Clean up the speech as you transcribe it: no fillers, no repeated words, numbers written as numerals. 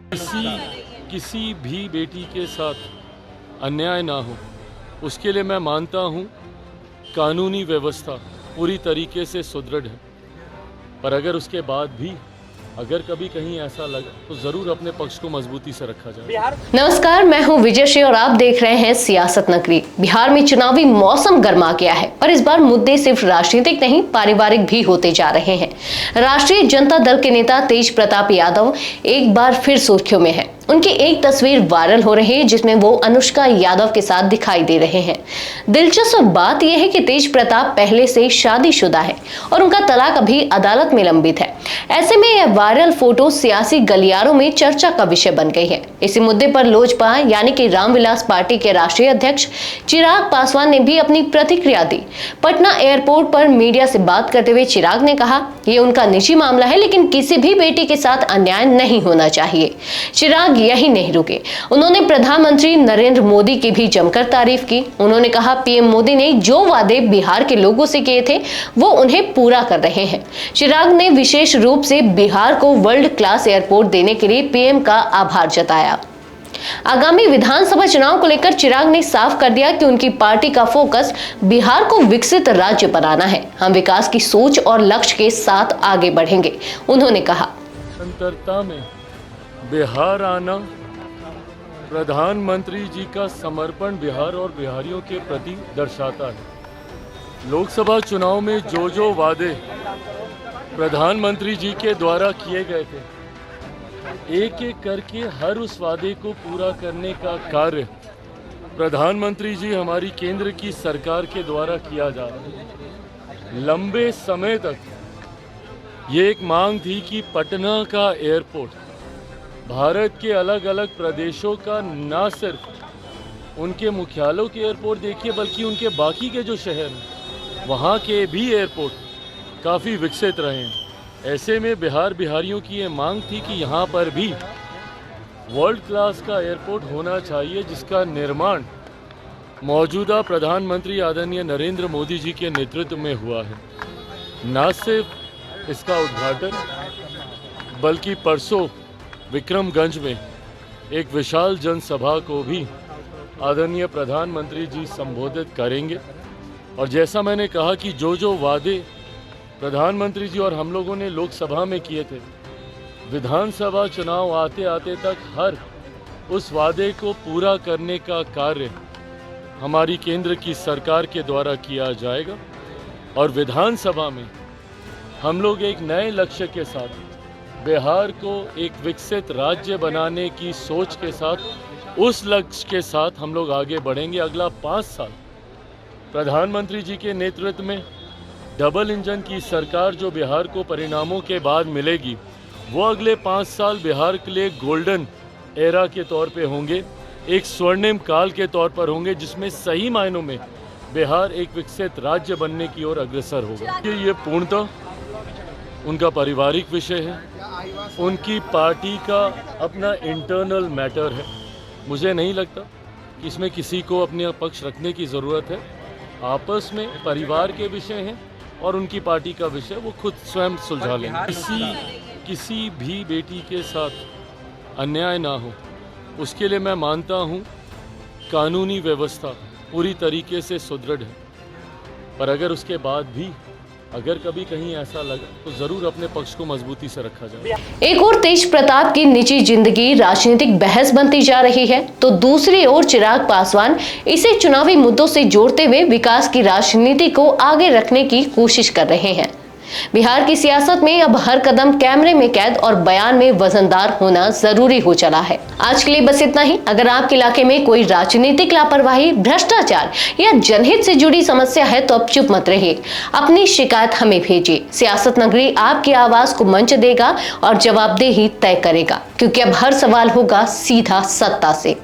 किसी भी बेटी के साथ अन्याय ना हो, उसके लिए मैं मानता हूँ कानूनी व्यवस्था पूरी तरीके से सुदृढ़ है। पर अगर उसके बाद भी अगर कभी कहीं ऐसा लगा तो जरूर अपने पक्ष को मजबूती से रखा जाए। नमस्कार, मैं हूं विजय श्री और आप देख रहे हैं सियासत नगरी। बिहार में चुनावी मौसम गर्मा गया है, पर इस बार मुद्दे सिर्फ राजनीतिक नहीं पारिवारिक भी होते जा रहे हैं। राष्ट्रीय जनता दल के नेता तेज प्रताप यादव एक बार फिर सुर्खियों में है। उनकी एक तस्वीर वायरल हो रही है जिसमें वो अनुष्का यादव के साथ दिखाई दे रहे हैं। दिलचस्प बात यह है कि तेज प्रताप पहले से शादीशुदा है और उनका तलाक अभी अदालत में लंबित है। ऐसे में यह वायरल फोटो सियासी गलियारों में चर्चा का विषय बन गई है। इसी मुद्दे पर लोजपा यानी कि रामविलास पार्टी के राष्ट्रीय अध्यक्ष चिराग पासवान ने भी अपनी प्रतिक्रिया दी। पटना एयरपोर्ट पर मीडिया से बात करते हुए चिराग ने कहा, यह उनका निजी मामला है, लेकिन किसी भी बेटी के साथ अन्याय नहीं होना चाहिए। चिराग यही नहीं रुके, उन्होंने प्रधानमंत्री नरेंद्र मोदी की भी जमकर तारीफ की। उन्होंने कहा, पीएम मोदी ने जो वादे बिहार के लोगों से किए थे वो उन्हें पूरा कर रहे हैं। चिराग ने विशेष रूप से बिहार को वर्ल्ड क्लास एयरपोर्ट देने के लिए पीएम का आभार जताया। आगामी विधानसभा चुनाव को लेकर चिराग ने साफ कर दिया कि उनकी पार्टी का फोकस बिहार को विकसित राज्य बनाना है। हम विकास की सोच और लक्ष्य के साथ आगे बढ़ेंगे। उन्होंने कहा, बिहार आना प्रधानमंत्री जी का समर्पण बिहार और बिहारियों के प्रति दर्शाता है। लोकसभा चुनाव में जो वादे प्रधानमंत्री जी के द्वारा किए गए थे, एक एक करके हर उस वादे को पूरा करने का कार्य प्रधानमंत्री जी हमारी केंद्र की सरकार के द्वारा किया जा रहा है। लंबे समय तक ये एक मांग थी कि पटना का एयरपोर्ट भारत के अलग अलग प्रदेशों का न सिर्फ उनके मुख्यालयों के एयरपोर्ट देखिए, बल्कि उनके बाकी के जो शहर हैं वहाँ के भी एयरपोर्ट काफ़ी विकसित रहे हैं। ऐसे में बिहारियों की ये मांग थी कि यहाँ पर भी वर्ल्ड क्लास का एयरपोर्ट होना चाहिए, जिसका निर्माण मौजूदा प्रधानमंत्री आदरणीय नरेंद्र मोदी जी के नेतृत्व में हुआ है। न सिर्फ इसका उद्घाटन बल्कि परसों विक्रमगंज में एक विशाल जनसभा को भी आदरणीय प्रधानमंत्री जी संबोधित करेंगे। और जैसा मैंने कहा कि जो वादे प्रधानमंत्री जी और हम लोगों ने लोकसभा में किए थे, विधानसभा चुनाव आते आते तक हर उस वादे को पूरा करने का कार्य हमारी केंद्र की सरकार के द्वारा किया जाएगा। और विधानसभा में हम लोग एक नए लक्ष्य के साथ बिहार को एक विकसित राज्य बनाने की सोच के साथ, उस लक्ष्य के साथ हम लोग आगे बढ़ेंगे। अगला 5 साल प्रधानमंत्री जी के नेतृत्व में डबल इंजन की सरकार जो बिहार को परिणामों के बाद मिलेगी, वो अगले 5 साल बिहार के लिए गोल्डन एरा के तौर पे होंगे, एक स्वर्णिम काल के तौर पर होंगे, जिसमें सही मायनों में बिहार एक विकसित राज्य बनने की ओर अग्रसर होगा। ये पूर्णतः उनका पारिवारिक विषय है, उनकी पार्टी का अपना इंटरनल मैटर है। मुझे नहीं लगता कि इसमें किसी को अपने पक्ष रखने की ज़रूरत है। आपस में परिवार के विषय हैं और उनकी पार्टी का विषय वो खुद स्वयं सुलझा लेंगे। किसी भी बेटी के साथ अन्याय ना हो, उसके लिए मैं मानता हूँ कानूनी व्यवस्था पूरी तरीके से सुदृढ़ है। पर अगर उसके बाद भी अगर कभी कहीं ऐसा लगा तो जरूर अपने पक्ष को मजबूती से रखा जाए। एक और तेज प्रताप की निजी जिंदगी राजनीतिक बहस बनती जा रही है, तो दूसरी ओर चिराग पासवान इसे चुनावी मुद्दों से जोड़ते हुए विकास की राजनीति को आगे रखने की कोशिश कर रहे हैं। बिहार की सियासत में अब हर कदम कैमरे में कैद और बयान में वजनदार होना जरूरी हो चला है। आज के लिए बस इतना ही। अगर आपके इलाके में कोई राजनीतिक लापरवाही, भ्रष्टाचार या जनहित से जुड़ी समस्या है तो अब चुप मत रहिए, अपनी शिकायत हमें भेजिए। सियासत नगरी आपकी आवाज को मंच देगा और जवाबदेही तय करेगा, क्योंकि अब हर सवाल होगा सीधा सत्ता से।